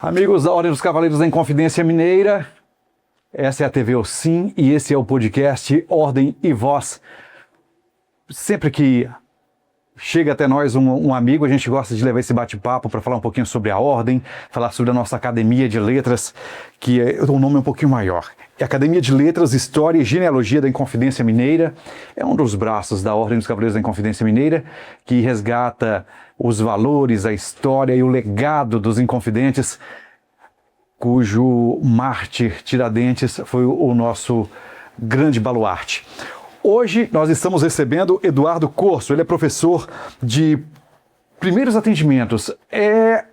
Amigos da Ordem dos Cavaleiros da Inconfidência Mineira, essa é a TV Ocim e esse é o podcast Ordem e Voz. Sempre que chega até nós um amigo, a gente gosta de levar esse bate-papo para falar um pouquinho sobre a Ordem, falar sobre a nossa Academia de Letras, que o nome é um pouquinho maior. É Academia de Letras, História e Genealogia da Inconfidência Mineira. É um dos braços da Ordem dos Cavaleiros da Inconfidência Mineira, que resgata os valores, a história e o legado dos Inconfidentes, cujo mártir Tiradentes foi o nosso grande baluarte. Hoje nós estamos recebendo Eduardo Corso. Ele é professor de primeiros atendimentos. É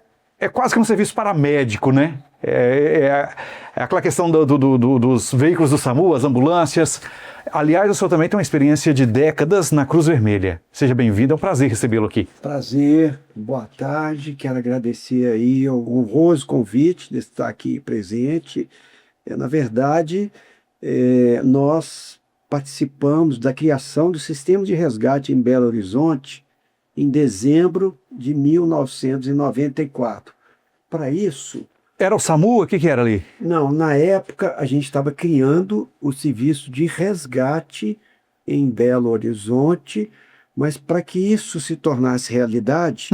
quase que um serviço paramédico, né? É aquela questão dos veículos do SAMU, as ambulâncias. Aliás, o senhor também tem uma experiência de décadas na Cruz Vermelha. Seja bem-vindo, é um prazer recebê-lo aqui. Prazer, boa tarde, quero agradecer aí o honroso convite de estar aqui presente. Na verdade, nós participamos da criação do sistema de resgate em Belo Horizonte em dezembro de 1994. Para isso... Era o SAMU? O que era ali? Não, na época a gente estava criando o serviço de resgate em Belo Horizonte, mas para que isso se tornasse realidade,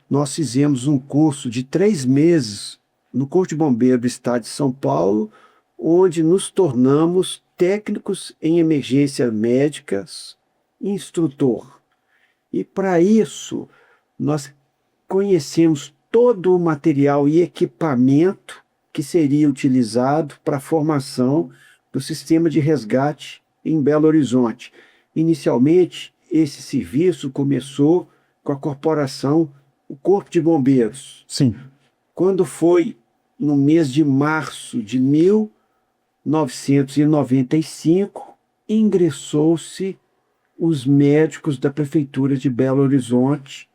nós fizemos um curso de 3 meses no Corpo de Bombeiro do Estado de São Paulo, onde nos tornamos técnicos em emergências médicas e instrutor. E para isso, nós conhecemos todo o material e equipamento que seria utilizado para a formação do sistema de resgate em Belo Horizonte. Inicialmente, esse serviço começou com a corporação, o Corpo de Bombeiros. Sim. Quando foi no mês de março de 1995, ingressou-se os médicos da Prefeitura de Belo Horizonte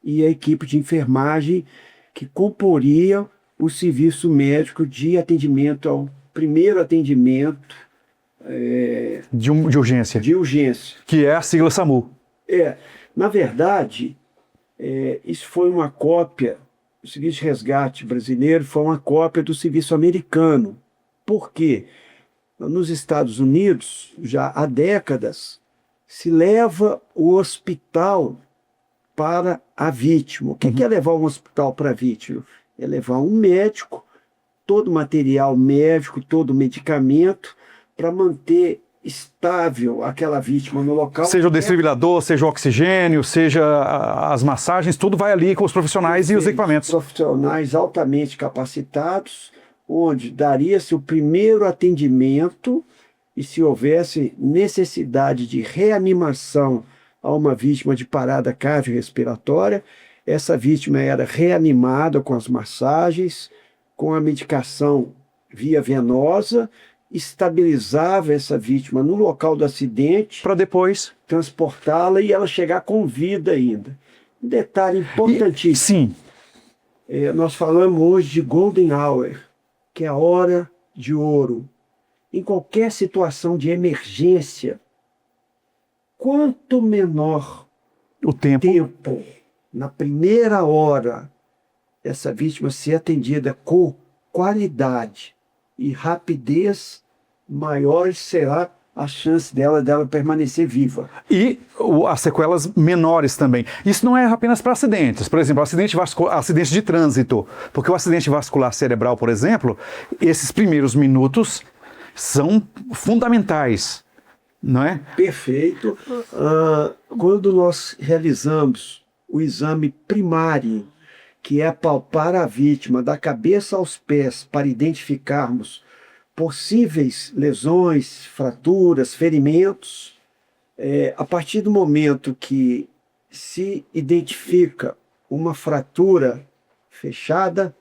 e a equipe de enfermagem que comporia o serviço médico de atendimento ao primeiro atendimento de urgência. De urgência. Que é a sigla SAMU. Na verdade, isso foi uma cópia, o serviço de resgate brasileiro foi uma cópia do serviço americano. Por quê? Nos Estados Unidos, já há décadas, se leva o hospital para a vítima. O que é levar um hospital para a vítima? É levar um médico, todo o material médico, todo o medicamento, para manter estável aquela vítima no local. Seja o desfibrilador, seja o oxigênio, seja as massagens, tudo vai ali com os profissionais e os equipamentos. Profissionais altamente capacitados, onde daria-se o primeiro atendimento e se houvesse necessidade de reanimação a uma vítima de parada cardiorrespiratória, essa vítima era reanimada com as massagens, com a medicação via venosa, estabilizava essa vítima no local do acidente, para depois transportá-la e ela chegar com vida ainda. Um detalhe importantíssimo. Sim. Nós falamos hoje de Golden Hour, que é a hora de ouro. Em qualquer situação de emergência, quanto menor o tempo, na primeira hora, essa vítima ser atendida com qualidade e rapidez, maior será a chance dela permanecer viva. E as sequelas menores também. Isso não é apenas para acidentes. Por exemplo, acidente de trânsito. Porque o acidente vascular cerebral, por exemplo, esses primeiros minutos são fundamentais. Não é? Perfeito. Quando nós realizamos o exame primário, que é palpar a vítima da cabeça aos pés para identificarmos possíveis lesões, fraturas, ferimentos, a partir do momento que se identifica uma fratura fechada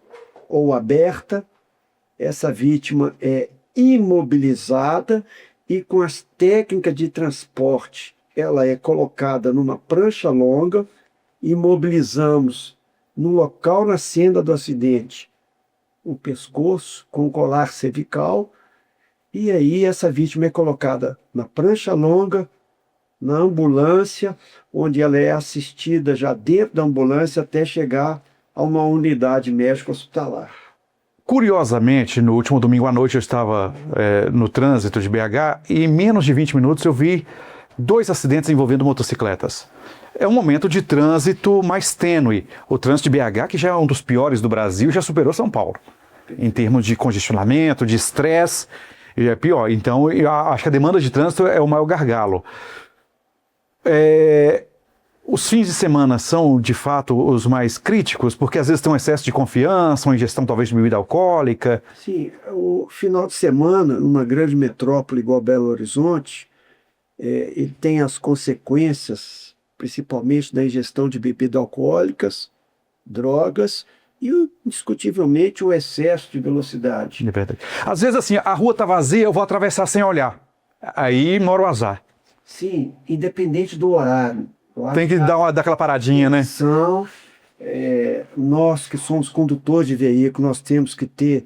ou aberta, essa vítima é imobilizada e com as técnicas de transporte, ela é colocada numa prancha longa, imobilizamos no local na cena do acidente o pescoço com colar cervical, e aí essa vítima é colocada na prancha longa, na ambulância, onde ela é assistida já dentro da ambulância até chegar a uma unidade médico-hospitalar. Curiosamente, no último domingo à noite eu estava no trânsito de BH e em menos de 20 minutos eu vi 2 acidentes envolvendo motocicletas. É um momento de trânsito mais tênue. O trânsito de BH, que já é um dos piores do Brasil, já superou São Paulo. Em termos de congestionamento, de estresse, é pior. Então, eu acho que a demanda de trânsito é o maior gargalo. Os fins de semana são, de fato, os mais críticos, porque às vezes tem um excesso de confiança, uma ingestão talvez de bebida alcoólica. Sim, o final de semana, numa grande metrópole igual Belo Horizonte, ele tem as consequências, principalmente da ingestão de bebidas alcoólicas, drogas e, indiscutivelmente, o excesso de velocidade. É verdade. Às vezes, assim, a rua está vazia, eu vou atravessar sem olhar. Aí mora o azar. Sim, independente do horário. Tem que dar aquela paradinha, né? Nós que somos condutores de veículo, nós temos que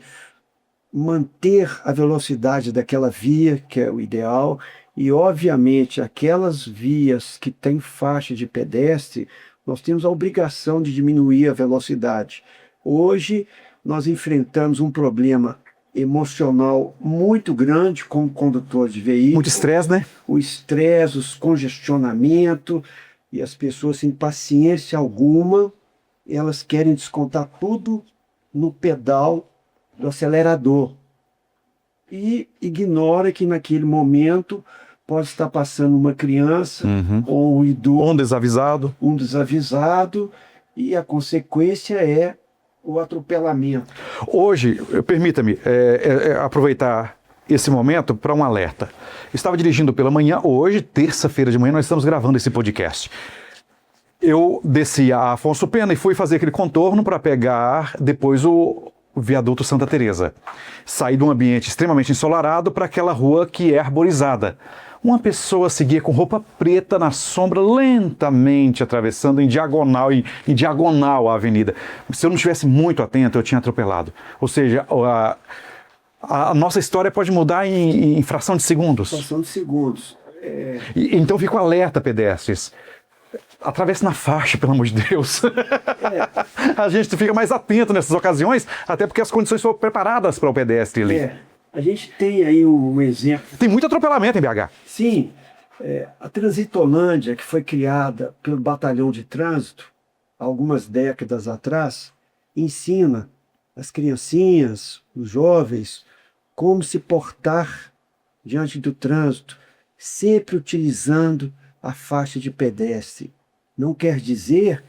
manter a velocidade daquela via, que é o ideal, e obviamente aquelas vias que têm faixa de pedestre, nós temos a obrigação de diminuir a velocidade. Hoje nós enfrentamos um problema emocional muito grande como condutor de veículo. Muito estresse, né? O estresse, o congestionamento, e as pessoas sem paciência alguma, elas querem descontar tudo no pedal do acelerador. E ignora que naquele momento pode estar passando uma criança ou um idoso. Um desavisado, e a consequência é o atropelamento. Hoje, permita-me aproveitar esse momento para um alerta. Estava dirigindo pela manhã, hoje, terça-feira de manhã, nós estamos gravando esse podcast. Eu desci a Afonso Pena e fui fazer aquele contorno para pegar depois o viaduto Santa Teresa. Saí de um ambiente extremamente ensolarado para aquela rua que é arborizada. Uma pessoa seguia com roupa preta na sombra, lentamente atravessando em diagonal a avenida. Se eu não estivesse muito atento, eu tinha atropelado. Ou seja, a nossa história pode mudar em fração de segundos. Fração de segundos. Então fico alerta, pedestres. Atravesse na faixa, pelo amor de Deus. A gente fica mais atento nessas ocasiões, até porque as condições são preparadas para o pedestre ali. A gente tem aí um exemplo. Tem muito atropelamento em BH. Sim. A Transitolândia, que foi criada pelo Batalhão de Trânsito, há algumas décadas atrás, ensina as criancinhas, os jovens, como se portar diante do trânsito, sempre utilizando a faixa de pedestre. Não quer dizer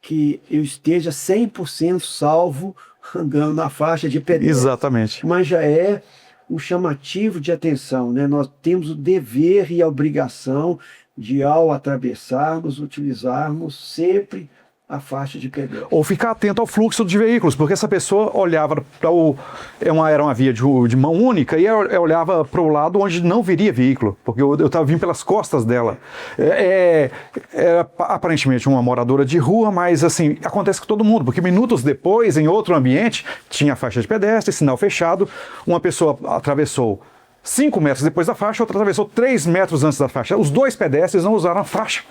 que eu esteja 100% salvo andando na faixa de pedestre. Exatamente. Mas já é um chamativo de atenção, né? Nós temos o dever e a obrigação de, ao atravessarmos, utilizarmos sempre a faixa de pedestre. Ou ficar atento ao fluxo de veículos, porque essa pessoa olhava para era uma via de mão única, e ela olhava para o lado onde não viria veículo, porque eu estava vindo pelas costas dela. É aparentemente uma moradora de rua, mas assim, acontece com todo mundo, porque minutos depois, em outro ambiente, tinha faixa de pedestre, sinal fechado, uma pessoa atravessou 5 metros depois da faixa, outra atravessou 3 metros antes da faixa. Os 2 pedestres não usaram a faixa.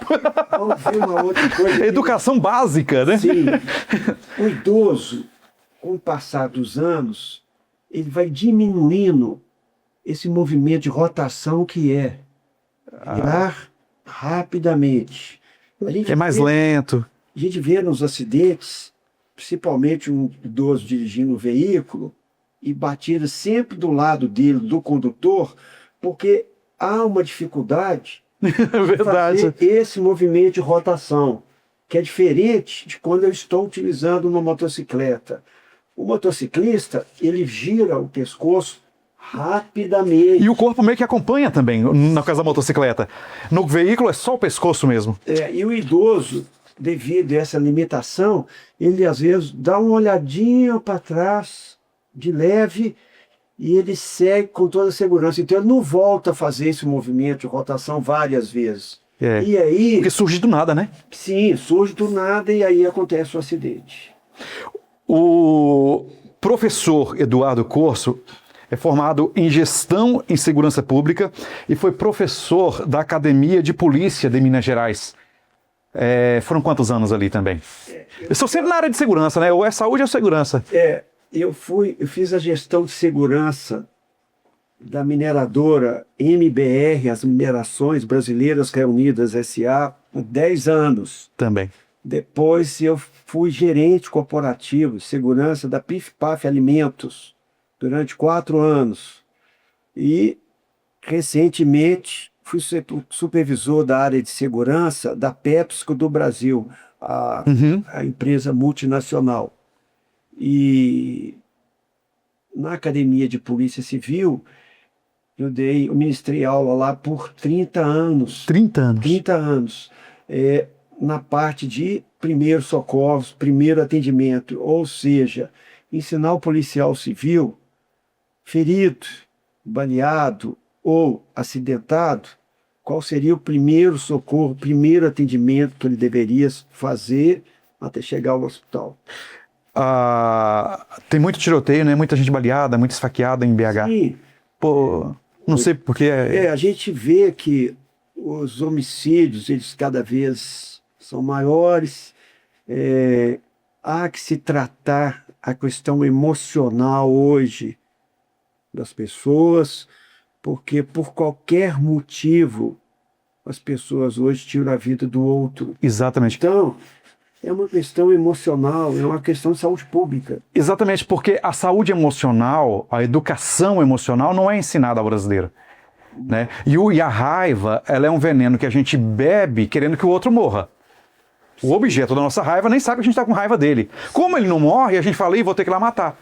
Vamos ver uma outra coisa. Educação básica, né? Sim. O idoso, com o passar dos anos, ele vai diminuindo esse movimento de rotação que é virar rapidamente. É mais lento. A gente vê nos acidentes, principalmente um idoso dirigindo um veículo, e batida sempre do lado dele, do condutor, porque há uma dificuldade de fazer esse movimento de rotação, que é diferente de quando eu estou utilizando uma motocicleta. O motociclista, ele gira o pescoço rapidamente. E o corpo meio que acompanha também, no caso da motocicleta. No veículo é só o pescoço mesmo. E o idoso, devido a essa limitação, ele às vezes dá uma olhadinha para trás, de leve, e ele segue com toda a segurança. Então ele não volta a fazer esse movimento de rotação várias vezes. E aí... Porque surge do nada, né? Sim, surge do nada e aí acontece o acidente. O professor Eduardo Corso é formado em Gestão em Segurança Pública e foi professor da Academia de Polícia de Minas Gerais. Foram quantos anos ali também? Eu sou sempre na área de segurança, né? Ou é saúde ou segurança. eu fiz a gestão de segurança da mineradora MBR, as Minerações Brasileiras Reunidas S.A., por 10 anos. Também. Depois eu fui gerente corporativo de segurança da PIF-PAF Alimentos durante 4 anos. E, recentemente, fui supervisor da área de segurança da PepsiCo do Brasil, a empresa multinacional. E na Academia de Polícia Civil, eu ministrei aula lá por 30 anos. 30 anos. 30 anos. Na parte de primeiros socorros, primeiro atendimento, ou seja, ensinar o policial civil, ferido, baleado ou acidentado, qual seria o primeiro socorro, primeiro atendimento que ele deveria fazer até chegar ao hospital. Tem muito tiroteio, né? Muita gente baleada, muito esfaqueada em BH. Sim. Pô, não sei porque... A gente vê que os homicídios, eles cada vez são maiores. Há que se tratar a questão emocional hoje das pessoas, porque por qualquer motivo as pessoas hoje tiram a vida do outro. Exatamente. Então, é uma questão emocional, é uma questão de saúde pública. Exatamente, porque a saúde emocional, a educação emocional não é ensinada ao brasileiro. Né? E a raiva, ela é um veneno que a gente bebe querendo que o outro morra. O objeto da nossa raiva nem sabe que a gente está com raiva dele. Como ele não morre, a gente fala, vou ter que ir lá matar.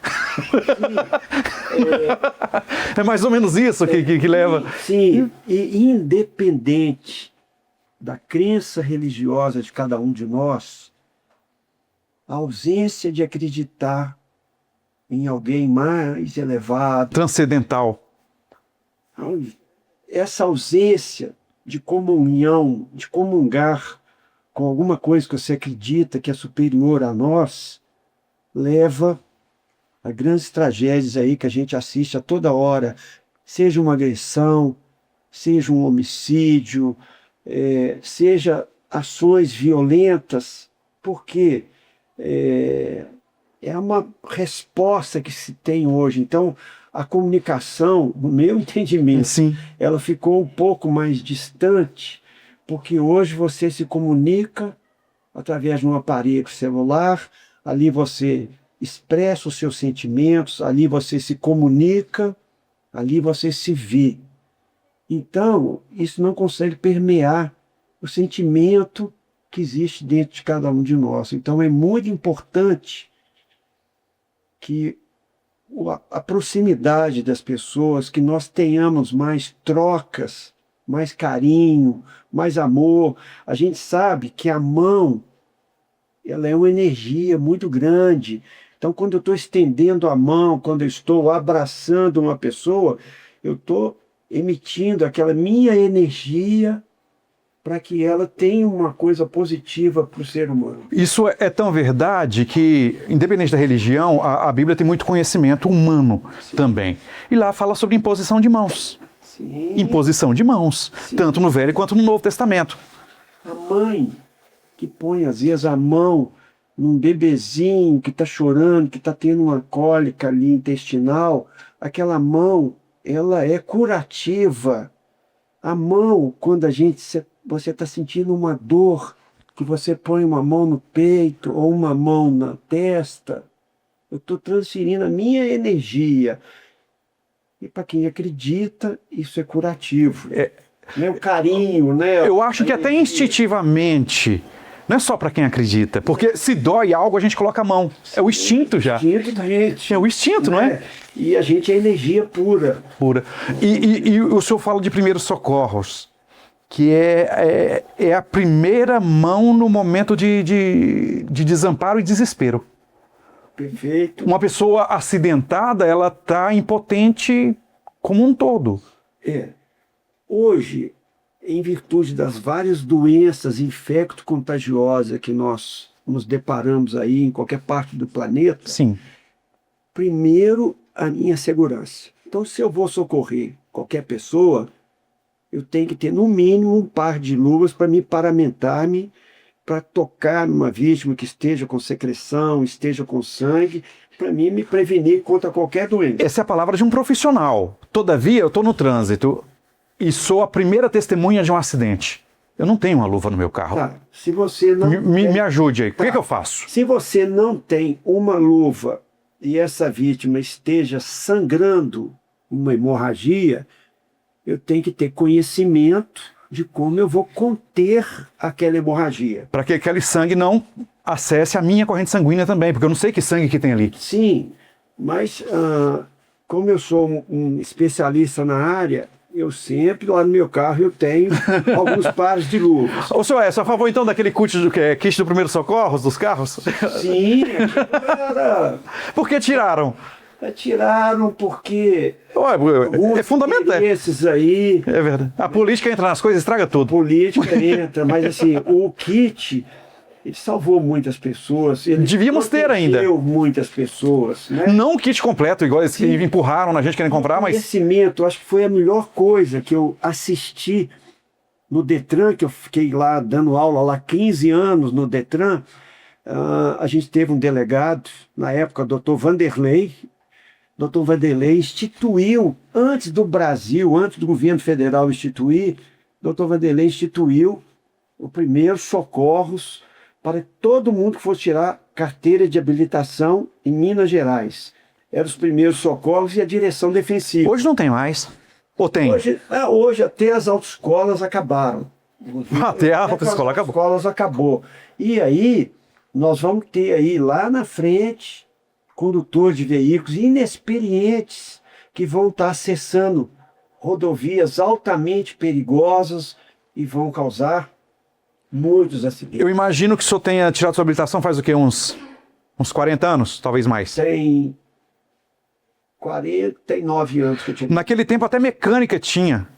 É mais ou menos isso que leva. Sim, e independente da crença religiosa de cada um de nós, a ausência de acreditar em alguém mais elevado, transcendental, essa ausência de comunhão, de comungar com alguma coisa que você acredita que é superior a nós, leva a grandes tragédias aí que a gente assiste a toda hora, seja uma agressão, seja um homicídio, seja ações violentas, porque é uma resposta que se tem hoje. Então, a comunicação, no meu entendimento, sim, ela ficou um pouco mais distante, porque hoje você se comunica através de um aparelho celular, ali você expressa os seus sentimentos, ali você se comunica, ali você se vê. Então, isso não consegue permear o sentimento que existe dentro de cada um de nós. Então, é muito importante que a proximidade das pessoas, que nós tenhamos mais trocas, mais carinho, mais amor. A gente sabe que a mão, ela é uma energia muito grande. Então, quando eu estou estendendo a mão, quando eu estou abraçando uma pessoa, eu estou emitindo aquela minha energia para que ela tenha uma coisa positiva para o ser humano. Isso é tão verdade que, independente da religião, a Bíblia tem muito conhecimento humano. Sim. Também. E lá fala sobre imposição de mãos. Sim. Imposição de mãos, sim, tanto no Velho quanto no Novo Testamento. A mãe que põe, às vezes, a mão num bebezinho que está chorando, que está tendo uma cólica ali intestinal, aquela mão, ela é curativa. A mão, quando você está sentindo uma dor, que você põe uma mão no peito ou uma mão na testa, eu estou transferindo a minha energia. E para quem acredita, isso é curativo. Né? O carinho, né? Eu acho que até instintivamente, não é só para quem acredita, porque se dói algo, a gente coloca a mão. É o instinto já. É o instinto da gente. É o instinto, não é? E a gente é energia pura. Pura. E o senhor fala de primeiros socorros, que é a primeira mão no momento de desamparo e desespero. Perfeito. Uma pessoa acidentada, ela está impotente como um todo. Hoje, em virtude das várias doenças infecto-contagiosas que nós nos deparamos aí em qualquer parte do planeta, sim, primeiro a minha segurança. Então, se eu vou socorrer qualquer pessoa, eu tenho que ter no mínimo um par de luvas para me paramentar-me, para tocar numa vítima que esteja com secreção, esteja com sangue, para mim me prevenir contra qualquer doença. Essa é a palavra de um profissional. Todavia, eu estou no trânsito e sou a primeira testemunha de um acidente. Eu não tenho uma luva no meu carro. Tá, se você não Me ajude aí. O Tá. que eu faço? Se você não tem uma luva e essa vítima esteja sangrando uma hemorragia, eu tenho que ter conhecimento de como eu vou conter aquela hemorragia. Para que aquele sangue não acesse a minha corrente sanguínea também, porque eu não sei que sangue que tem ali. Sim, mas como eu sou um especialista na área, eu sempre, lá no meu carro, eu tenho alguns pares de luvas. O senhor é a favor então daquele kit do primeiro socorros dos carros? Sim, cara, Por que tiraram? tiraram porque É fundamental. esses aí, É verdade. A política entra nas coisas e estraga tudo. política entra, mas assim, o kit, ele salvou muitas pessoas. Ele Devíamos ter ainda. protegeu muitas pessoas, né? Não o kit completo, igual eles que empurraram na gente querendo comprar, mas Conhecimento, acho que foi a melhor coisa que eu assisti no Detran, que eu fiquei lá dando aula lá 15 anos no Detran. A gente teve um delegado, na época, Dr. Vanderlei. Dr. Vanderlei instituiu, antes do Brasil, antes do governo federal instituir, Dr. Vanderlei instituiu o primeiro socorros para todo mundo que fosse tirar carteira de habilitação em Minas Gerais. Eram os primeiros socorros e a direção defensiva. hoje não tem mais. Ou tem? Hoje até as autoescolas acabaram. Até a autoescola as acabou. autoescolas acabou. E aí, nós vamos ter aí lá na frente condutores de veículos inexperientes que vão estar acessando rodovias altamente perigosas e vão causar muitos acidentes. Eu imagino que o senhor tenha tirado sua habilitação faz o quê? Uns 40 anos? Talvez mais. Tem 49 anos que eu tinha. Naquele tempo até mecânica tinha.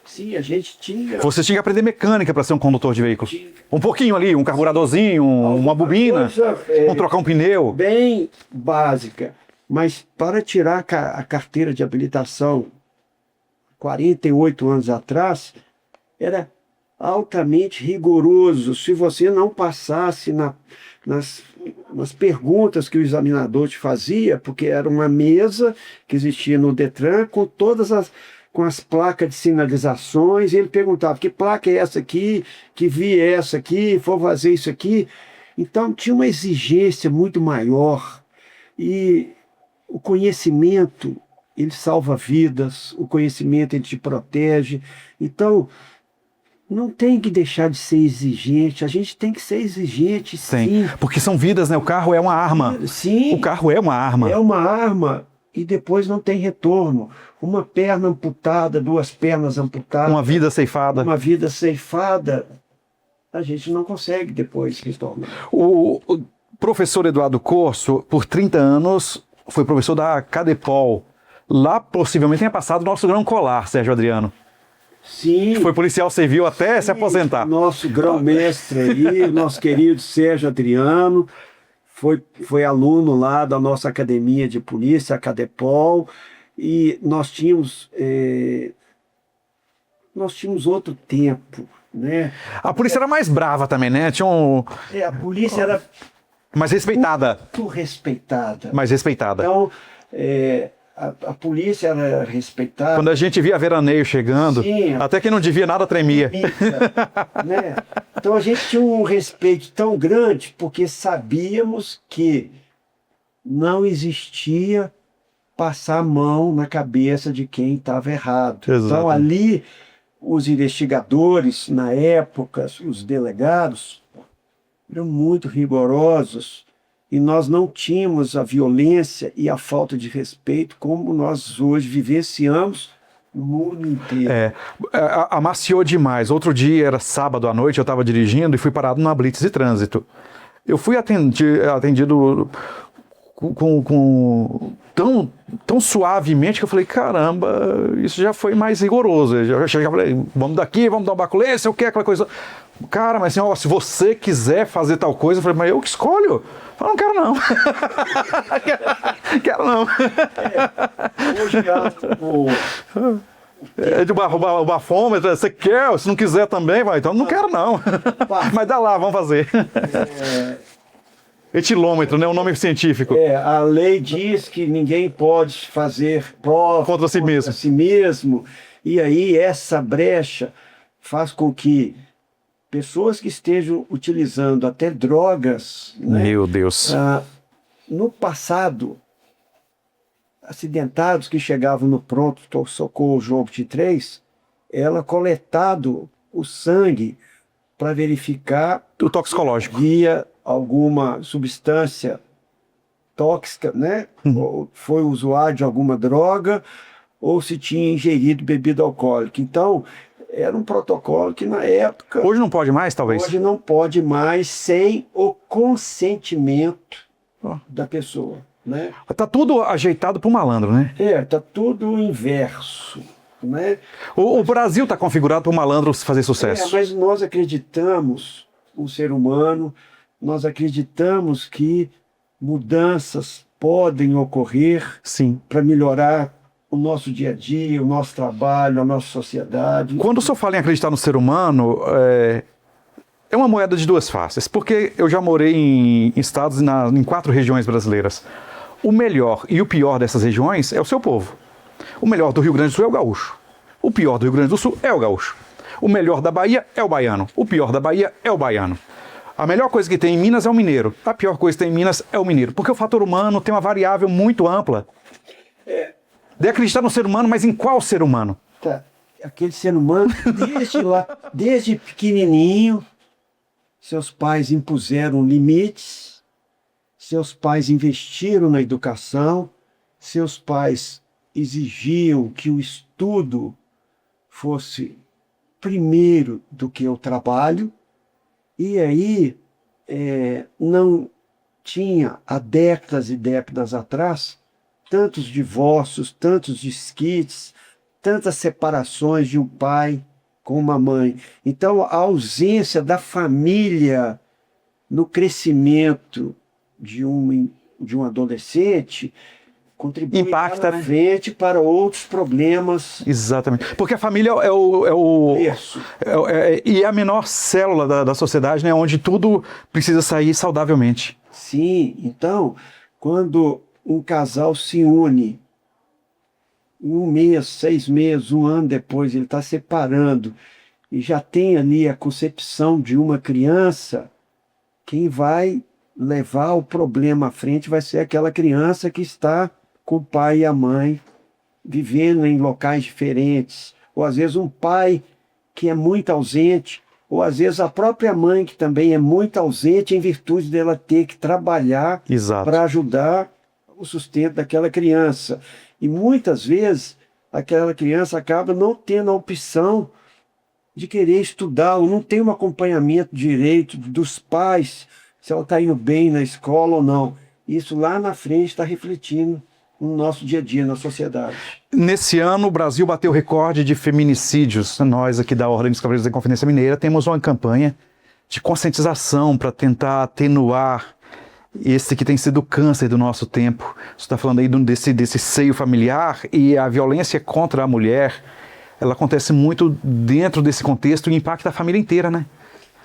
Sim, a gente tinha. Você tinha que aprender mecânica para ser um condutor de veículos. Um pouquinho ali, um carburadorzinho, uma bobina, coisa, trocar um pneu. bem básica, mas para tirar a carteira de habilitação 48 anos atrás, era altamente rigoroso. Se você não passasse nas perguntas que o examinador te fazia, porque era uma mesa que existia no Detran com as placas de sinalizações, e ele perguntava: que placa é essa aqui, que via é essa aqui, vou fazer isso aqui. Então tinha uma exigência muito maior, e o conhecimento, ele salva vidas, o conhecimento ele te protege. Então não tem que deixar de ser exigente, a gente tem que ser exigente, sim. Porque são vidas, né? O carro é uma arma. Sim. O carro é uma arma. É uma arma e depois não tem retorno. Uma perna amputada, 2 pernas amputadas. Uma vida ceifada. Uma vida ceifada, a gente não consegue depois retornar. O professor Eduardo Corso, por 30 anos, foi professor da Cadepol. Lá possivelmente tenha passado o nosso grão colar, Sérgio Adriano. Sim. Foi policial civil até se aposentar. Nosso grão-mestre aí, o nosso querido Sérgio Adriano, foi aluno lá da nossa academia de polícia, a Cadepol, e nós tínhamos outro tempo, né? A polícia era mais brava também, né? Tinha A polícia era mais respeitada. muito respeitada. Mais respeitada. Então, a polícia era respeitada. Quando a gente via veraneio chegando, Sim. até quem não devia nada tremia. Né? Então a gente tinha um respeito tão grande porque sabíamos que não existia passar a mão na cabeça de quem estava errado. Exato. Então ali os investigadores, na época, os delegados, eram muito rigorosos. E nós não tínhamos a violência e a falta de respeito como nós hoje vivenciamos no mundo inteiro. Amaciou demais. Outro dia, era sábado à noite, eu estava dirigindo e fui parado numa blitz de trânsito. Eu fui atendido tão suavemente que eu falei: caramba, isso já foi mais rigoroso. Eu já falei: vamos daqui, vamos dar um baculência, eu quero aquela coisa. Cara, mas assim, se você quiser fazer tal coisa, eu falei: mas eu que escolho. Eu falei: não quero não. Quero não. Hoje De o bafômetro, você quer? Se não quiser também, vai. Então não quero não. Mas dá lá, vamos fazer. Etilômetro, né? O nome científico. A lei diz que ninguém pode fazer prova Contra si mesmo. si mesmo. E aí essa brecha faz com que pessoas que estejam utilizando até drogas, né, Meu Deus. no passado, acidentados que chegavam no pronto-socorro João 23, ela coletado o sangue para verificar O toxicológico. via alguma substância tóxica, né? Ou foi usuário de alguma droga, ou se tinha ingerido bebida alcoólica. Então, era um protocolo que na época... Hoje não pode mais, talvez? Hoje não pode mais sem o consentimento da pessoa, né? Tá tudo ajeitado pro malandro, né? Tá tudo inverso, né? O Brasil tá configurado pro malandro fazer sucesso. Mas nós acreditamos no ser humano, nós acreditamos que mudanças podem ocorrer Sim. para melhorar o nosso dia a dia, o nosso trabalho, a nossa sociedade. Quando o senhor fala em acreditar no ser humano, é uma moeda de duas faces, porque eu já morei em estados, em 4 regiões brasileiras. O melhor e o pior dessas regiões é o seu povo. O melhor do Rio Grande do Sul é o gaúcho. O pior do Rio Grande do Sul é o gaúcho. O melhor da Bahia é o baiano. O pior da Bahia é o baiano. A melhor coisa que tem em Minas é o mineiro. A pior coisa que tem em Minas é o mineiro. Porque o fator humano tem uma variável muito ampla. De acreditar no ser humano, mas em qual ser humano? Aquele ser humano, desde pequenininho, seus pais impuseram limites, seus pais investiram na educação, seus pais exigiam que o estudo fosse primeiro do que o trabalho, e aí não tinha, há décadas e décadas atrás, tantos divórcios, tantos desquites, tantas separações de um pai com uma mãe. Então, a ausência da família no crescimento de um adolescente contribui Impacta, na frente para outros problemas. Exatamente. Porque a família Isso. e é a menor célula da sociedade, né? Onde tudo precisa sair saudavelmente. Sim, então, quando um casal se une, 1 mês, 6 meses, 1 ano depois, ele está separando e já tem ali a concepção de uma criança, quem vai levar o problema à frente vai ser aquela criança que está com o pai e a mãe vivendo em locais diferentes, ou às vezes um pai que é muito ausente, ou às vezes a própria mãe que também é muito ausente em virtude dela ter que trabalhar para ajudar o sustento daquela criança. E muitas vezes aquela criança acaba não tendo a opção de querer estudar, ou não tem um acompanhamento direito dos pais, se ela está indo bem na escola ou não. Isso lá na frente está refletindo no nosso dia a dia, na sociedade. Nesse ano, o Brasil bateu recorde de feminicídios. Nós aqui da Ordem dos Cavaleiros da Inconfidência Mineira temos uma campanha de conscientização para tentar atenuar esse que tem sido o câncer do nosso tempo. Você está falando aí desse seio familiar, e a violência contra a mulher, ela acontece muito dentro desse contexto e impacta a família inteira, né?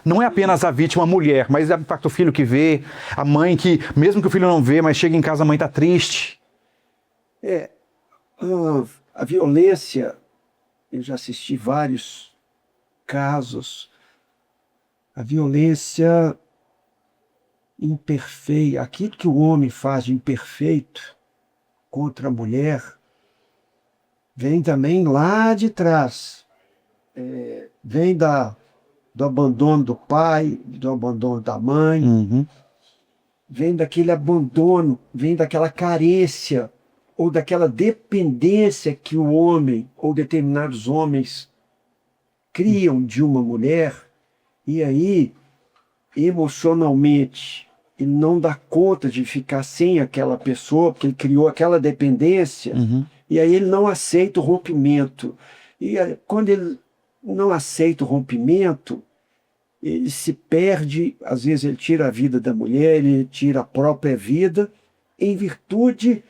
Não é apenas a vítima a mulher, mas impacta o filho que vê, a mãe que, mesmo que o filho não vê, mas chega em casa, a mãe está triste. A violência, eu já assisti vários casos, a violência imperfeita, aquilo que o homem faz de imperfeito contra a mulher, vem também lá de trás. Vem do abandono do pai, do abandono da mãe, vem daquele abandono, vem daquela carência, ou daquela dependência que o homem, ou determinados homens, criam de uma mulher, e aí, emocionalmente, ele não dá conta de ficar sem aquela pessoa, porque ele criou aquela dependência, e aí ele não aceita o rompimento. E quando ele não aceita o rompimento, ele se perde, às vezes ele tira a vida da mulher, ele tira a própria vida, em virtude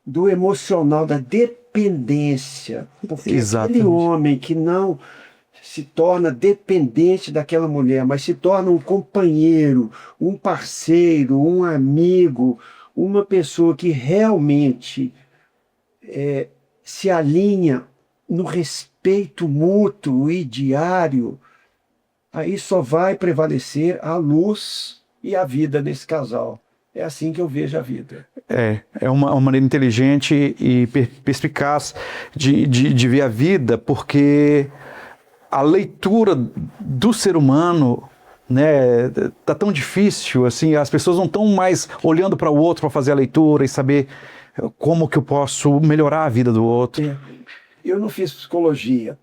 do emocional, da dependência. Porque aquele homem que não se torna dependente daquela mulher, mas se torna um companheiro, um parceiro, um amigo, uma pessoa que realmente se alinha no respeito mútuo e diário, aí só vai prevalecer a luz e a vida desse casal. É assim que eu vejo a vida. É uma maneira inteligente e perspicaz de ver a vida, porque a leitura do ser humano, né, tá tão difícil, assim, as pessoas não estão mais olhando para o outro para fazer a leitura e saber como que eu posso melhorar a vida do outro. Eu não fiz psicologia,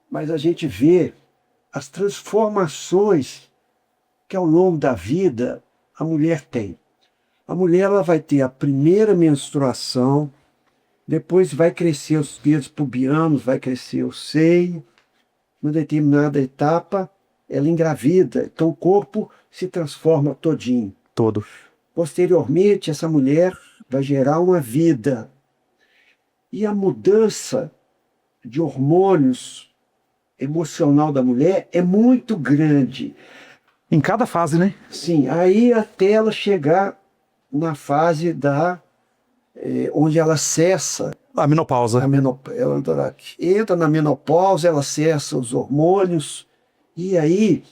mas a gente vê as transformações que ao longo da vida a mulher tem. A mulher ela vai ter a primeira menstruação, depois vai crescer os pelos pubianos, vai crescer o seio, numa determinada etapa ela engravida, então o corpo se transforma todinho. Todo. Posteriormente, essa mulher vai gerar uma vida. E a mudança de hormônios emocional da mulher é muito grande. Em cada fase, né? Sim, aí até ela chegar na fase onde ela cessa A menopausa. ela entra na menopausa, ela cessa os hormônios, e aí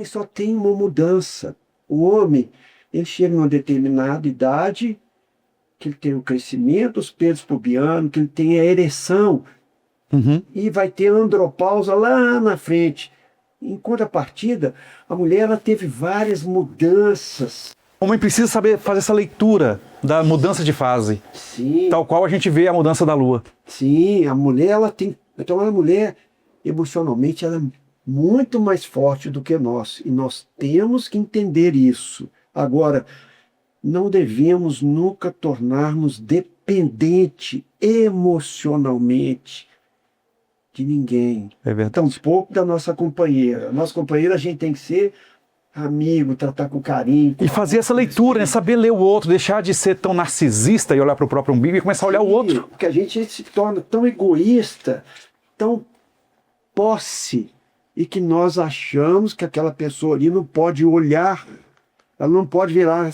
só tem uma mudança. O homem, ele chega numa determinada idade, que ele tem o crescimento dos pelos pubianos, que ele tem a ereção, e vai ter a andropausa lá na frente. Em contrapartida, a mulher ela teve várias mudanças. O homem precisa saber fazer essa leitura da mudança de fase. Sim. Tal qual a gente vê a mudança da lua. Sim, a mulher ela tem. Então a mulher, emocionalmente, ela é muito mais forte do que nós. E nós temos que entender isso. Agora, não devemos nunca tornar-nos dependentes emocionalmente de ninguém. É verdade. Tampouco da nossa companheira. Nossa companheira a gente tem que ser amigo, tratar com carinho. E fazer essa leitura, né? Saber ler o outro, deixar de ser tão narcisista e olhar para o próprio umbigo e começar a olhar o outro. Porque a gente se torna tão egoísta, tão posse, e que nós achamos que aquela pessoa ali não pode olhar, ela não pode virar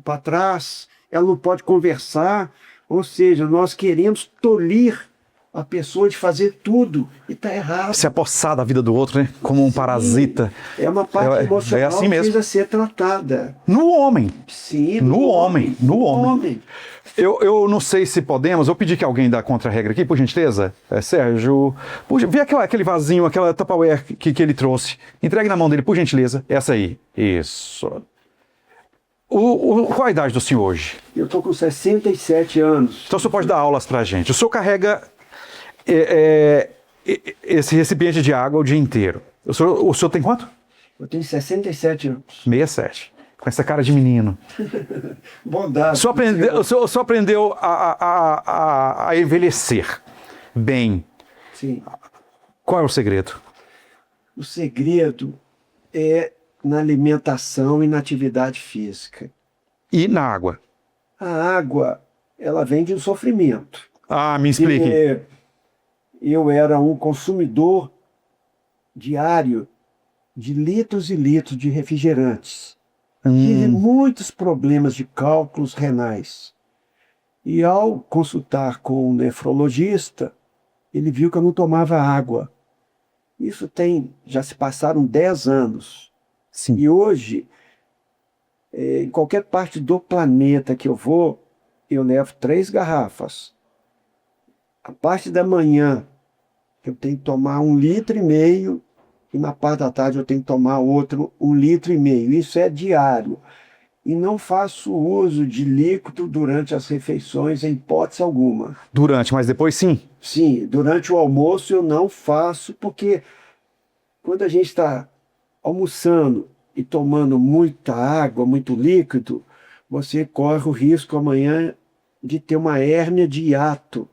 para trás, ela não pode conversar, ou seja, nós queremos tolir a pessoa de fazer tudo, e está errado. Se apossar da vida do outro, né? Como um parasita. É uma parte emocional assim que mesmo. precisa ser tratada. No homem. Sim, No homem. Eu não sei se podemos, eu pedi que alguém da contra-regra aqui, por gentileza. Sérgio, vê aquele vasinho, aquela Tupperware que ele trouxe. Entregue na mão dele, por gentileza. Essa aí. Isso. Qual a idade do senhor hoje? Eu estou com 67 anos. Então o senhor pode dar aulas pra gente. O senhor carrega esse recipiente de água o dia inteiro. O senhor tem quanto? Eu tenho 67 anos. 67. Com essa cara de menino. Bondade. O senhor aprendeu a envelhecer bem. Sim. Qual é o segredo? O segredo é na alimentação e na atividade física. E na água? A água, ela vem de um sofrimento. Ah, me explique. Eu era um consumidor diário de litros e litros de refrigerantes. Tive muitos problemas de cálculos renais. E ao consultar com um nefrologista, ele viu que eu não tomava água. Isso já se passaram 10 anos. Sim. E hoje, em qualquer parte do planeta que eu vou, eu levo 3 garrafas. A parte da manhã, eu tenho que tomar 1,5 litro, e na parte da tarde eu tenho que tomar outro 1,5 litro. Isso é diário. E não faço uso de líquido durante as refeições, em hipótese alguma. Mas depois sim? Sim, durante o almoço eu não faço, porque quando a gente está almoçando e tomando muita água, muito líquido, você corre o risco amanhã de ter uma hérnia de hiato,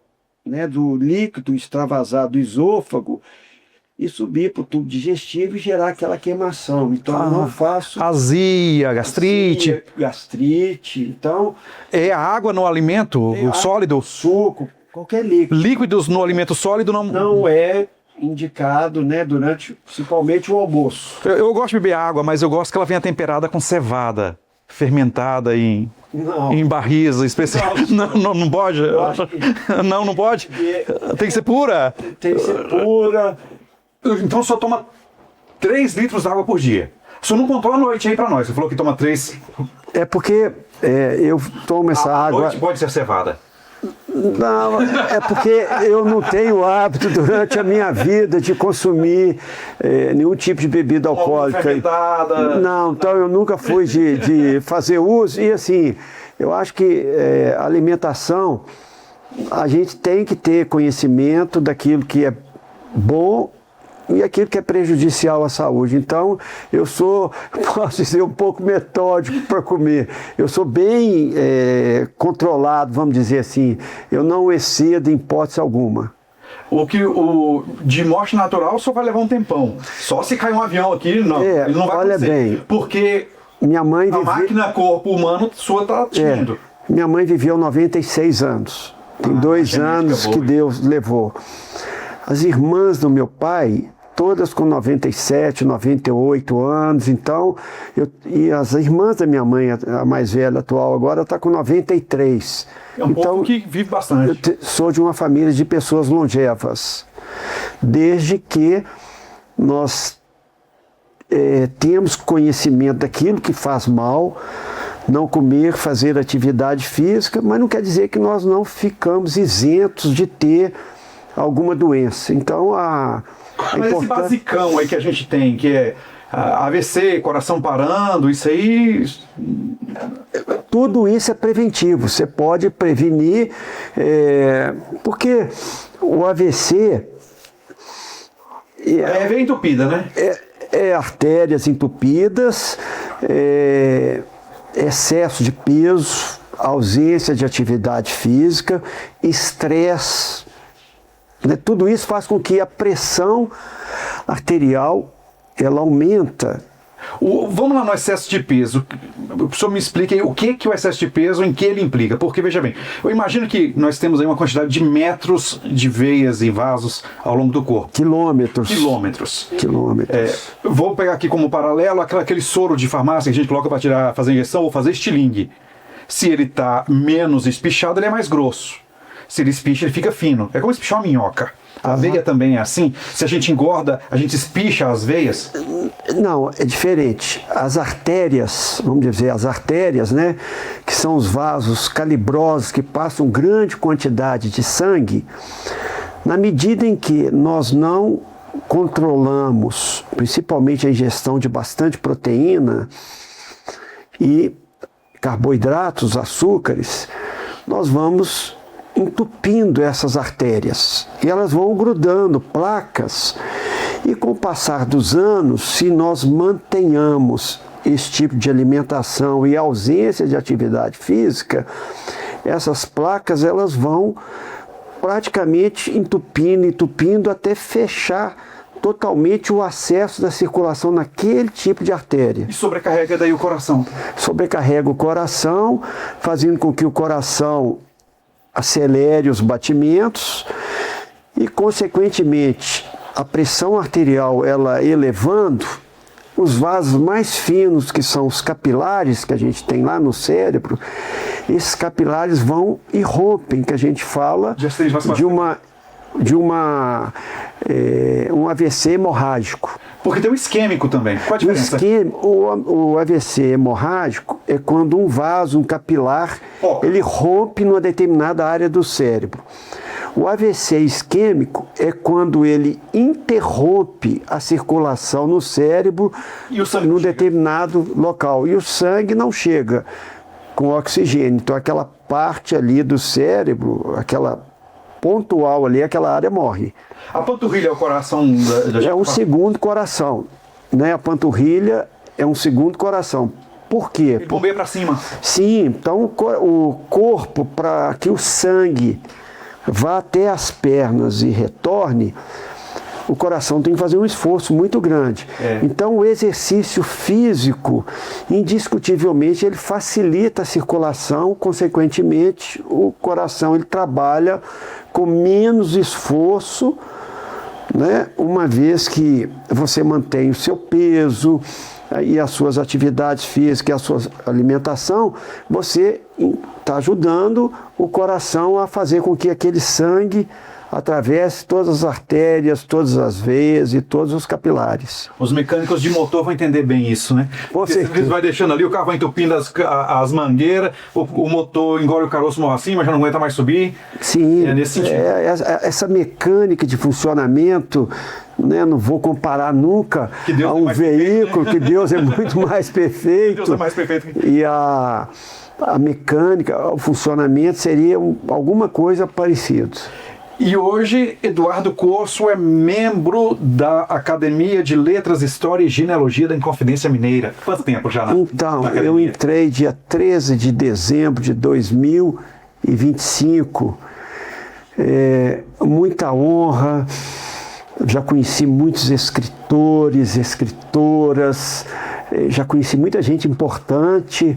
né, do líquido extravasar do esôfago e subir para o tubo digestivo e gerar aquela queimação. Então eu não faço... Azia, gastrite. Gastrite, então... É a água no alimento, o sólido? Suco, qualquer líquido. Líquidos no alimento sólido não... Não é indicado, né, durante principalmente o almoço. Eu gosto de beber água, mas eu gosto que ela venha temperada com cevada, fermentada em barris especiais. Não pode? Não pode? Tem que ser pura? Tem que ser pura. Então o senhor toma 3 litros de água por dia. O senhor não contou a noite aí pra nós. Você falou que toma 3. É porque eu tomo essa A água... noite pode ser cevada. Não, é porque eu não tenho hábito durante a minha vida de consumir nenhum tipo de bebida alcoólica. Fermentada. Não, então eu nunca fui de fazer uso. E assim, eu acho que a alimentação, a gente tem que ter conhecimento daquilo que é bom e aquilo que é prejudicial à saúde. Então, eu sou, posso dizer, um pouco metódico para comer. Eu sou bem controlado, vamos dizer assim. Eu não excedo em hipótese alguma. De morte natural só vai levar um tempão. Só se cair um avião aqui, ele não vai olha acontecer. bem, Porque minha mãe a máquina corpo humano sua está atingindo. Minha mãe viveu 96 anos. Tem 2 anos que Deus levou. As irmãs do meu pai, todas com 97, 98 anos, então, e as irmãs da minha mãe, a mais velha atual agora, está com 93. É um povo que vive bastante. Eu sou de uma família de pessoas longevas, desde que nós temos conhecimento daquilo que faz mal, não comer, fazer atividade física, mas não quer dizer que nós não ficamos isentos de ter alguma doença. Então, mas esse basicão aí que a gente tem, que é AVC, coração parando, isso aí... Tudo isso é preventivo. Você pode prevenir, porque o AVC... É veia entupida, né? Artérias entupidas, excesso de peso, ausência de atividade física, estresse. Tudo isso faz com que a pressão arterial ela aumenta. Vamos lá no excesso de peso. O senhor me explica aí o que o excesso de peso, em que ele implica. Porque, veja bem, eu imagino que nós temos aí uma quantidade de metros de veias e vasos ao longo do corpo. Quilômetros. Vou pegar aqui como paralelo aquele soro de farmácia que a gente coloca para fazer injeção ou fazer estilingue. Se ele está menos espichado, ele é mais grosso. Se ele espicha, ele fica fino. É como espichar uma minhoca. A veia também é assim? Se a gente engorda, a gente espicha as veias? Não, é diferente. As artérias, vamos dizer, as artérias, né, que são os vasos calibrosos que passam grande quantidade de sangue, na medida em que nós não controlamos, principalmente a ingestão de bastante proteína e carboidratos, açúcares, nós vamos entupindo essas artérias e elas vão grudando placas, e com o passar dos anos, se nós mantenhamos esse tipo de alimentação e ausência de atividade física, essas placas elas vão praticamente entupindo até fechar totalmente o acesso da circulação naquele tipo de artéria. E sobrecarrega daí o coração? Sobrecarrega o coração, fazendo com que o coração acelere os batimentos e, consequentemente, a pressão arterial ela elevando, os vasos mais finos, que são os capilares que a gente tem lá no cérebro, esses capilares vão e rompem, que a gente fala de um AVC hemorrágico. Porque tem o isquêmico também. Qual a diferença? O AVC hemorrágico é quando um vaso, um capilar, ele rompe numa determinada área do cérebro. O AVC isquêmico é quando ele interrompe a circulação no cérebro num determinado local. E o sangue não chega com oxigênio. Então aquela parte ali do cérebro, aquela pontual ali, aquela área morre. A panturrilha é o coração da gente? É um segundo coração, né? A panturrilha é um segundo coração. Por quê? Ele bombeia para cima. Sim, então o corpo, para que o sangue vá até as pernas e retorne, o coração tem que fazer um esforço muito grande. Então o exercício físico, indiscutivelmente, ele facilita a circulação, consequentemente o coração ele trabalha com menos esforço né? Uma vez que você mantém o seu peso e as suas atividades físicas, a sua alimentação, você está ajudando o coração a fazer com que aquele sangue atravesse todas as artérias, todas as veias e todos os capilares. Os mecânicos de motor vão entender bem isso, né? Porque você vai deixando ali, o carro vai entupindo as mangueiras, o motor engole o caroço morre acima, já não aguenta mais subir. Sim, é nesse sentido. Essa mecânica de funcionamento, né, não vou comparar nunca a um veículo, que Deus é muito mais perfeito. Deus é mais perfeito. E a mecânica, o funcionamento seria alguma coisa parecida. E hoje, Eduardo Corso é membro da Academia de Letras, História e Genealogia da Inconfidência Mineira. Quanto tempo já Então, eu entrei dia 13 de dezembro de 2025. Muita honra. Já conheci muitos escritores, escritoras, já conheci muita gente importante.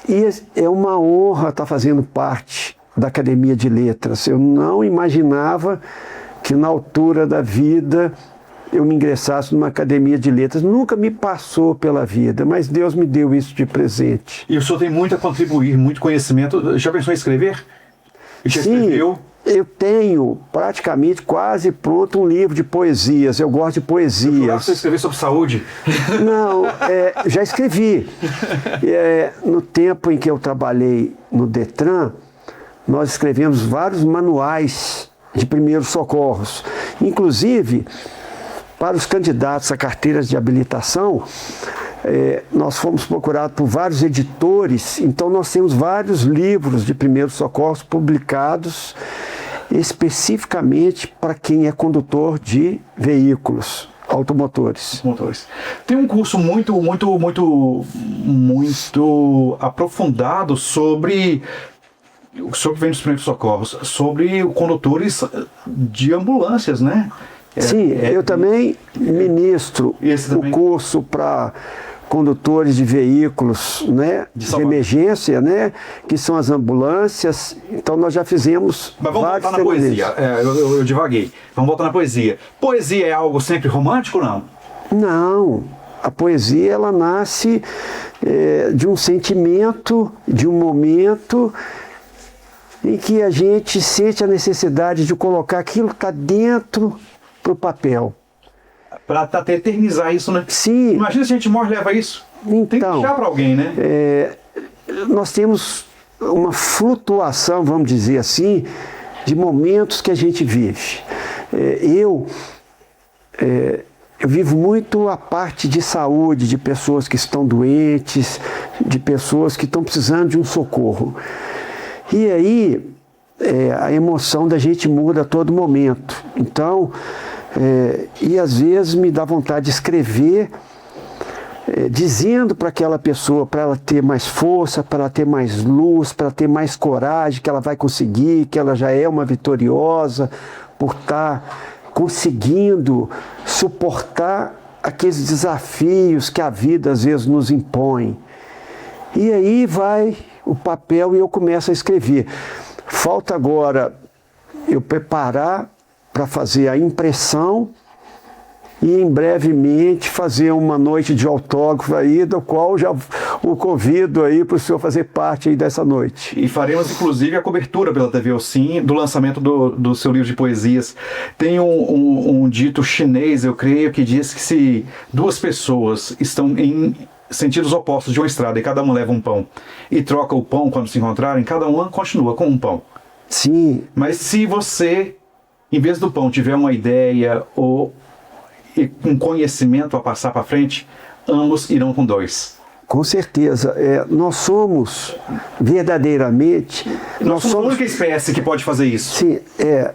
E é uma honra estar fazendo parte da Academia de Letras. Eu não imaginava que na altura da vida eu me ingressasse numa Academia de Letras. Nunca me passou pela vida, mas Deus me deu isso de presente. E o senhor tem muito a contribuir, muito conhecimento. Já pensou em escrever? Já Sim, escreveu? Eu tenho praticamente quase pronto um livro de poesias. Eu gosto de poesias. Você escrever sobre saúde? Não, já escrevi. No tempo em que eu trabalhei no Detran, nós escrevemos vários manuais de primeiros socorros. Inclusive, para os candidatos a carteiras de habilitação, nós fomos procurados por vários editores, então nós temos vários livros de primeiros socorros publicados especificamente para quem é condutor de veículos automotores. Tem um curso muito aprofundado sobre vem dos primeiros socorros, sobre condutores de ambulâncias, né? Sim, eu também ministro o curso para condutores de veículos, né, de emergência, né, que são as ambulâncias. Então nós já fizemos. Mas vamos voltar na poesia. Eu divaguei. Vamos voltar na poesia. Poesia é algo sempre romântico ou não? Não. A poesia, ela nasce de um sentimento, de um momento em que a gente sente a necessidade de colocar aquilo que está dentro para o papel. Para eternizar isso, né? Sim. Imagina se a gente morre e leva isso. Então, tem que deixar para alguém, né? Nós temos uma flutuação, vamos dizer assim, de momentos que a gente vive. Eu vivo muito a parte de saúde, de pessoas que estão doentes, de pessoas que estão precisando de um socorro. E aí, a emoção da gente muda a todo momento. Então, e às vezes me dá vontade de escrever, dizendo para aquela pessoa, para ela ter mais força, para ela ter mais luz, para ela ter mais coragem, que ela vai conseguir, que ela já é uma vitoriosa, por estar conseguindo suportar aqueles desafios que a vida às vezes nos impõe. E aí vai o papel e eu começo a escrever. Falta agora eu preparar para fazer a impressão e em brevemente fazer uma noite de autógrafo aí, do qual já o convido aí para o senhor fazer parte aí dessa noite. E faremos inclusive a cobertura pela TV Ocim do lançamento do seu livro de poesias. Tem um dito chinês, eu creio, que diz que se duas pessoas estão em sentidos opostos de uma estrada e cada um leva um pão e troca o pão quando se encontrarem, cada um continua com um pão. Sim. Mas se você, em vez do pão, tiver uma ideia ou um conhecimento a passar para frente, ambos irão com dois. Com certeza. Nós somos verdadeiramente... Nós somos a única espécie que pode fazer isso. Sim.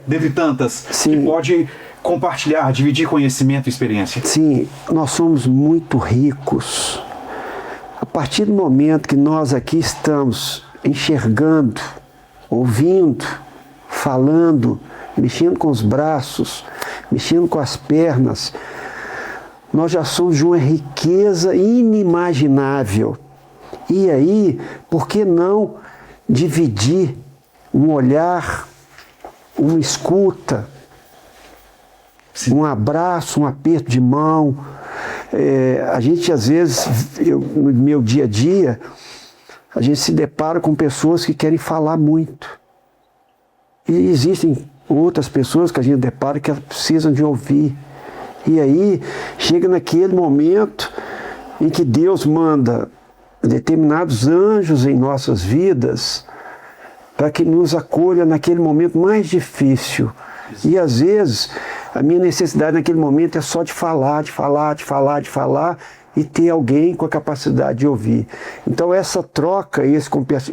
Dentre tantas, sim, que pode compartilhar, dividir conhecimento e experiência. Sim, nós somos muito ricos. A partir do momento que nós aqui estamos enxergando, ouvindo, falando, mexendo com os braços, mexendo com as pernas, nós já somos de uma riqueza inimaginável. E aí, por que não dividir um olhar, uma escuta, Sim. Um abraço, um aperto de mão. A gente, às vezes, no meu dia a dia, a gente se depara com pessoas que querem falar muito. E existem outras pessoas que a gente depara que precisam de ouvir. E aí, chega naquele momento em que Deus manda determinados anjos em nossas vidas para que nos acolha naquele momento mais difícil. E às vezes a minha necessidade naquele momento é só de falar e ter alguém com a capacidade de ouvir. Então essa troca, esse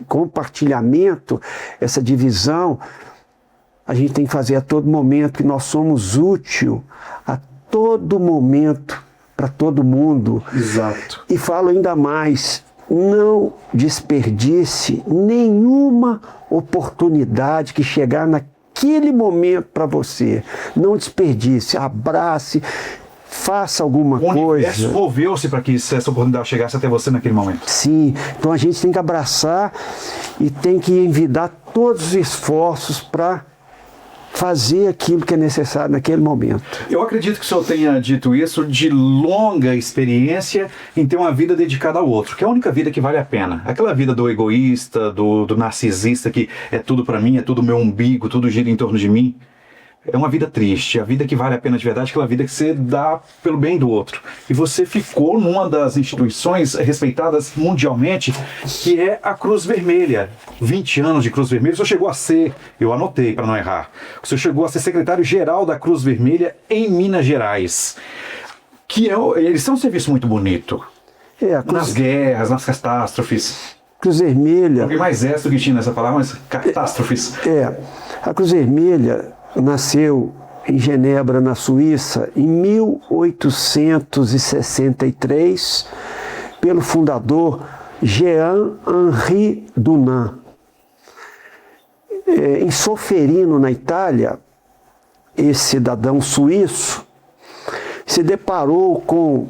compartilhamento, essa divisão, a gente tem que fazer a todo momento, que nós somos útil a todo momento para todo mundo. Exato. E falo ainda mais, não desperdice nenhuma oportunidade que chegar naquele momento para você. Não desperdice, abrace, faça alguma coisa. O universo moveu-se para que essa oportunidade chegasse até você naquele momento. Sim, então a gente tem que abraçar e tem que envidar todos os esforços para fazer aquilo que é necessário naquele momento. Eu acredito que o senhor tenha dito isso de longa experiência em ter uma vida dedicada ao outro, que é a única vida que vale a pena. Aquela vida do egoísta, do narcisista, que é tudo para mim, é tudo meu umbigo, tudo gira em torno de mim. É uma vida triste. A vida que vale a pena de verdade é aquela vida que você dá pelo bem do outro. E você ficou numa das instituições respeitadas mundialmente, que é a Cruz Vermelha. 20 anos de Cruz Vermelha. O senhor chegou a ser, eu anotei para não errar, o senhor chegou a ser secretário-geral da Cruz Vermelha em Minas Gerais. Eles são um serviço muito bonito. Nas guerras, nas catástrofes. Cruz Vermelha... Alguém mais do que tinha nessa palavra, mas catástrofes. A Cruz Vermelha nasceu em Genebra, na Suíça, em 1863, pelo fundador Jean-Henri Dunant. Em Solferino, na Itália, esse cidadão suíço se deparou com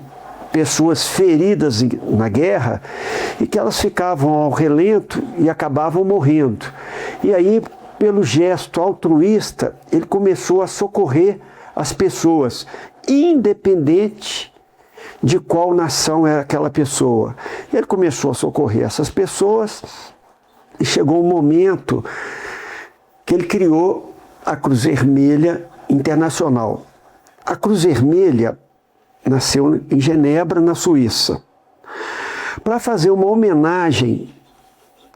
pessoas feridas na guerra e que elas ficavam ao relento e acabavam morrendo. E aí, pelo gesto altruísta, ele começou a socorrer as pessoas, independente de qual nação era aquela pessoa. Ele começou a socorrer essas pessoas e chegou um momento que ele criou a Cruz Vermelha Internacional. A Cruz Vermelha nasceu em Genebra, na Suíça. Para fazer uma homenagem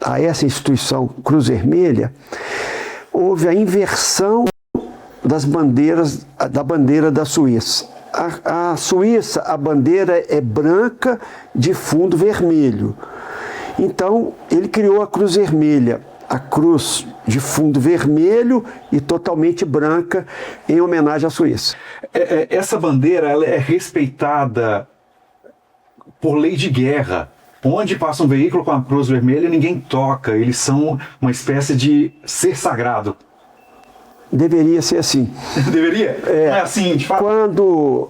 a essa instituição Cruz Vermelha, houve a inversão das bandeiras, da bandeira da Suíça. A Suíça, a bandeira é branca de fundo vermelho. Então, ele criou a Cruz Vermelha, a cruz de fundo vermelho e totalmente branca, em homenagem à Suíça. Essa bandeira ela é respeitada por lei de guerra. Onde passa um veículo com a Cruz Vermelha, ninguém toca. Eles são uma espécie de ser sagrado. Deveria ser assim. Deveria? Não é assim, de fato? Quando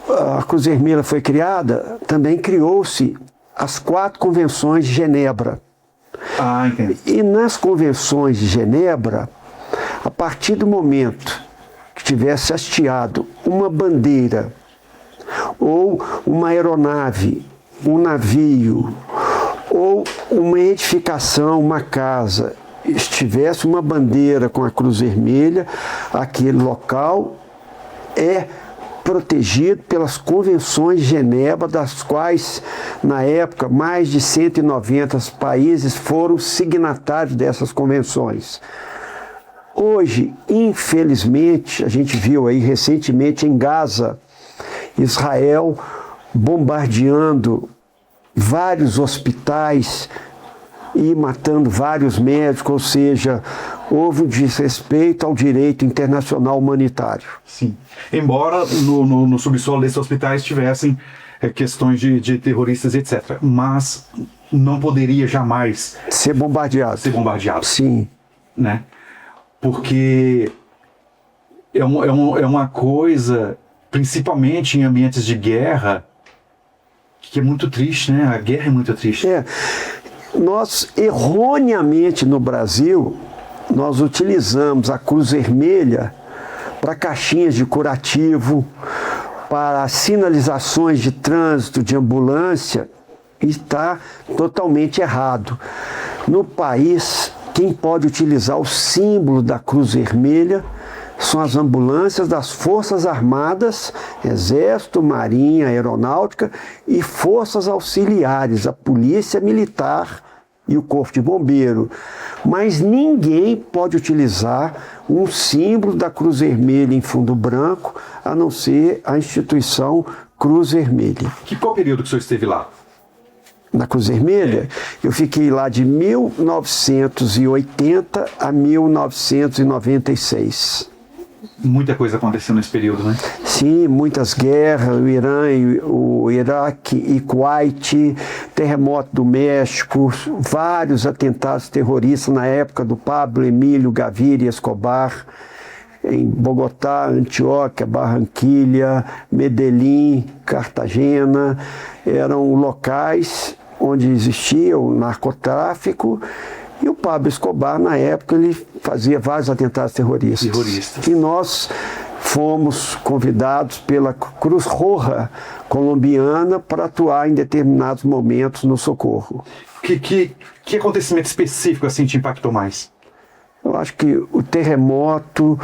a Cruz Vermelha foi criada, também criou-se as 4 convenções de Genebra. Ah, entendi. E nas convenções de Genebra, a partir do momento que tivesse hasteado uma bandeira ou uma aeronave, um navio ou uma edificação, uma casa, estivesse uma bandeira com a Cruz Vermelha, aquele local é protegido pelas convenções de Genebra, das quais, na época, mais de 190 países foram signatários dessas convenções. Hoje, infelizmente, a gente viu aí recentemente em Gaza, Israel bombardeando vários hospitais e matando vários médicos, ou seja, houve um desrespeito ao direito internacional humanitário. Sim. Embora no subsolo desses hospitais tivessem questões de terroristas, etc. Mas não poderia jamais ser bombardeado. Sim. Né? Porque é uma coisa, principalmente em ambientes de guerra, que é muito triste, né? A guerra é muito triste. Nós, erroneamente no Brasil, nós utilizamos a Cruz Vermelha para caixinhas de curativo, para sinalizações de trânsito, de ambulância, está totalmente errado. No país, quem pode utilizar o símbolo da Cruz Vermelha são as ambulâncias das Forças Armadas, Exército, Marinha, Aeronáutica e forças auxiliares, a Polícia Militar e o Corpo de Bombeiro. Mas ninguém pode utilizar um símbolo da Cruz Vermelha em fundo branco, a não ser a instituição Cruz Vermelha. Qual período que o senhor esteve lá? Na Cruz Vermelha, eu fiquei lá de 1980 a 1996. Muita coisa aconteceu nesse período, né? Sim, muitas guerras, o Irã, o Iraque e Kuwait, terremoto do México, vários atentados terroristas na época do Pablo Emílio Gaviria Escobar, em Bogotá, Antioquia, Barranquilha, Medellín, Cartagena, eram locais onde existia o narcotráfico. E o Pablo Escobar, na época, ele fazia vários atentados terroristas. E nós fomos convidados pela Cruz Roja colombiana para atuar em determinados momentos no socorro. Que acontecimento específico assim te impactou mais? Eu acho que o terremoto,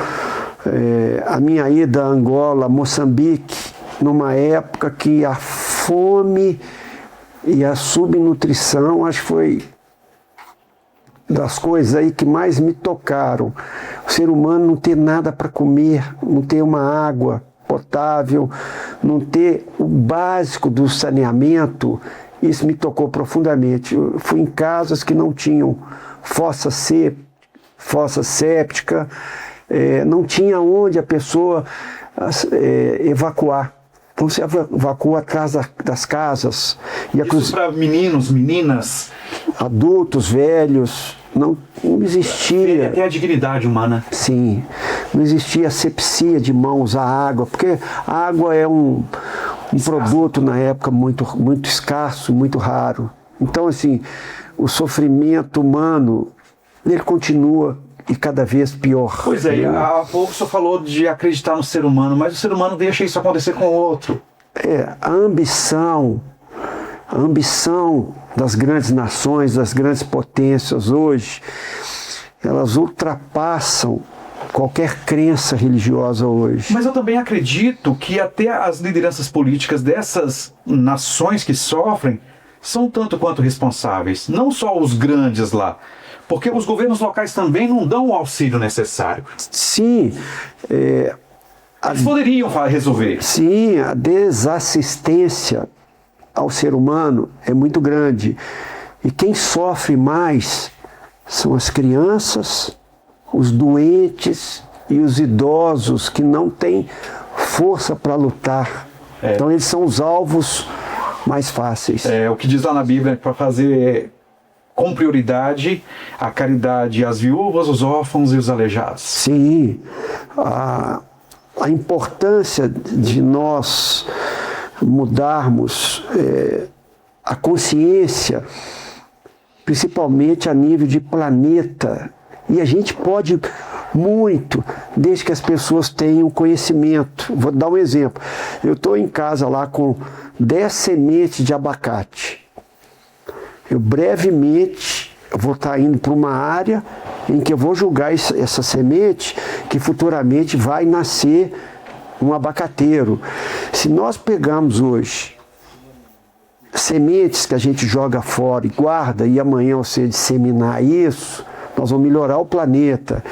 a minha ida a Angola, Moçambique, numa época que a fome e a subnutrição, acho que foi das coisas aí que mais me tocaram. O ser humano não ter nada para comer, não ter uma água potável, não ter o básico do saneamento, isso me tocou profundamente. Eu fui em casas que não tinham fossa séptica, não tinha onde a pessoa evacuar. Então você evacua atrás das casas. E isso para meninos, meninas? Adultos, velhos. Não existia. Até a dignidade humana. Sim. Não existia asepsia de mãos à água, porque a água é um produto na época muito escasso, muito raro. Então, assim, o sofrimento humano, ele continua e cada vez pior. Pois é, há pouco o senhor falou de acreditar no ser humano, mas o ser humano deixa isso acontecer com o outro. A ambição das grandes nações, das grandes potências hoje, elas ultrapassam qualquer crença religiosa hoje. Mas eu também acredito que até as lideranças políticas dessas nações que sofrem são tanto quanto responsáveis, não só os grandes lá, porque os governos locais também não dão o auxílio necessário. Sim. Eles poderiam resolver. Sim, a desassistência ao ser humano é muito grande. E quem sofre mais são as crianças, os doentes e os idosos que não têm força para lutar. Então eles são os alvos mais fáceis. O que diz lá na Bíblia para fazer com prioridade a caridade às viúvas, os órfãos e os aleijados. Sim, a importância de nós mudarmos a consciência, principalmente a nível de planeta. E a gente pode muito, desde que as pessoas tenham conhecimento. Vou dar um exemplo. Eu estou em casa lá com 10 sementes de abacate. Eu brevemente vou estar indo para uma área em que eu vou julgar essa semente, que futuramente vai nascer um abacateiro. Se nós pegarmos hoje sementes que a gente joga fora e guarda, e amanhã você disseminar isso, nós vamos melhorar o planeta.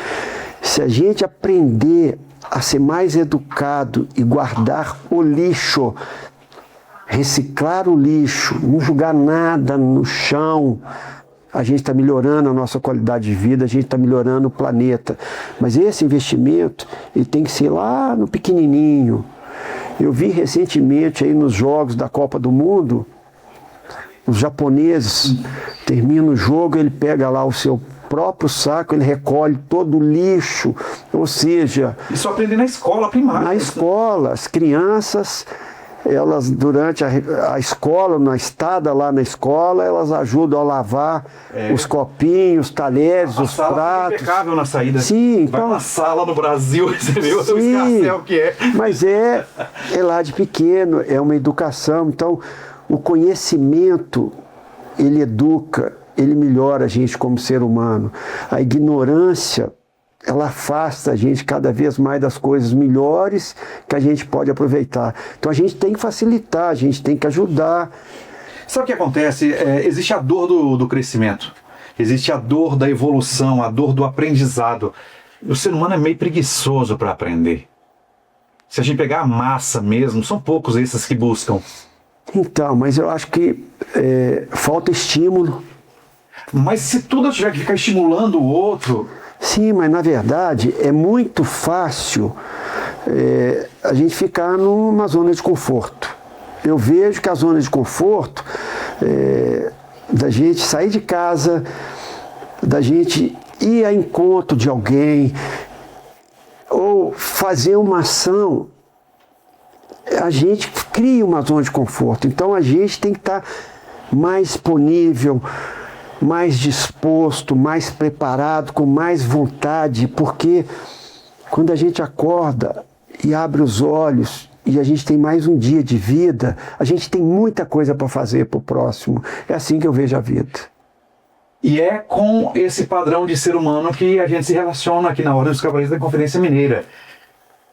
Se a gente aprender a ser mais educado e guardar o lixo, reciclar o lixo, não jogar nada no chão, a gente está melhorando a nossa qualidade de vida, a gente está melhorando o planeta. Mas esse investimento, ele tem que ser lá no pequenininho. Eu vi recentemente aí nos jogos da Copa do Mundo, os japoneses terminam o jogo, ele pega lá o seu próprio saco, ele recolhe todo o lixo, ou seja... Isso aprende na escola primária. Na escola, as crianças elas durante a escola, na estada lá na escola, elas ajudam a lavar os copinhos, talheres, os sala pratos. Impecável na saída. Sim, vai então, na sala no Brasil, você viu o sim, escarcéu que é. mas é lá de pequeno, é uma educação. Então, o conhecimento, ele educa, ele melhora a gente como ser humano. A ignorância, ela afasta a gente cada vez mais das coisas melhores que a gente pode aproveitar. Então a gente tem que facilitar, a gente tem que ajudar. Sabe o que acontece? Existe a dor do crescimento, existe a dor da evolução, a dor do aprendizado. O ser humano é meio preguiçoso para aprender. Se a gente pegar a massa mesmo, são poucos esses que buscam. Então, mas eu acho que falta estímulo. Mas se tudo tiver que ficar estimulando o outro... Sim, mas na verdade é muito fácil a gente ficar numa zona de conforto. Eu vejo que a zona de conforto da gente sair de casa, da gente ir a encontro de alguém, ou fazer uma ação, a gente cria uma zona de conforto. Então a gente tem que estar mais disponível, mais disposto, mais preparado, com mais vontade, porque quando a gente acorda e abre os olhos e a gente tem mais um dia de vida, a gente tem muita coisa para fazer para o próximo. É assim que eu vejo a vida. E é com esse padrão de ser humano que a gente se relaciona aqui na Ordem dos Cavaleiros da Inconfidência Mineira.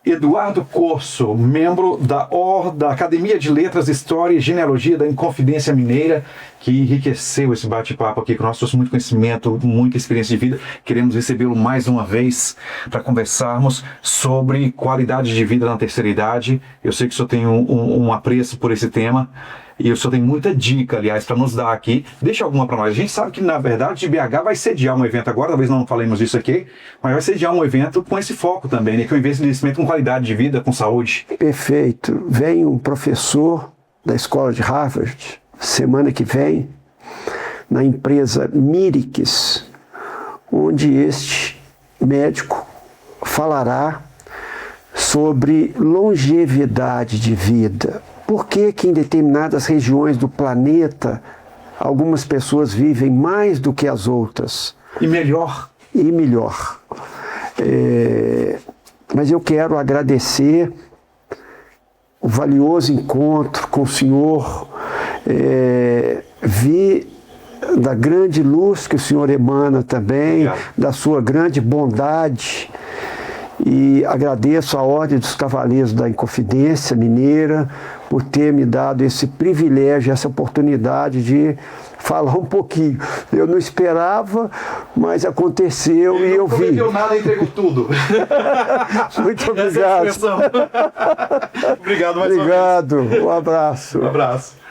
Eduardo Corso, membro da Academia de Letras, História e Genealogia da Inconfidência Mineira, que enriqueceu esse bate-papo aqui, que nós trouxe muito conhecimento, muita experiência de vida. Queremos recebê-lo mais uma vez para conversarmos sobre qualidade de vida na terceira idade. Eu sei que o senhor tem um apreço por esse tema. E o senhor tem muita dica, aliás, para nos dar aqui. Deixa alguma para nós. A gente sabe que, na verdade, BH vai sediar um evento agora, talvez não falemos isso aqui, mas vai sediar um evento com esse foco também, né? Que é o investimento com qualidade de vida, com saúde. Perfeito. Vem um professor da escola de Harvard, semana que vem, na empresa Mirix, onde este médico falará sobre longevidade de vida. Por que que em determinadas regiões do planeta algumas pessoas vivem mais do que as outras? E melhor. E melhor. Mas eu quero agradecer o valioso encontro com o senhor. Vi da grande luz que o senhor emana também, da sua grande bondade. E agradeço a Ordem dos Cavaleiros da Inconfidência Mineira por ter me dado esse privilégio, essa oportunidade de falar um pouquinho. Eu não esperava, mas aconteceu e eu vi. Não prometeu nada, entregou tudo. Muito obrigado. Obrigado mais Obrigado, um abraço. Um abraço.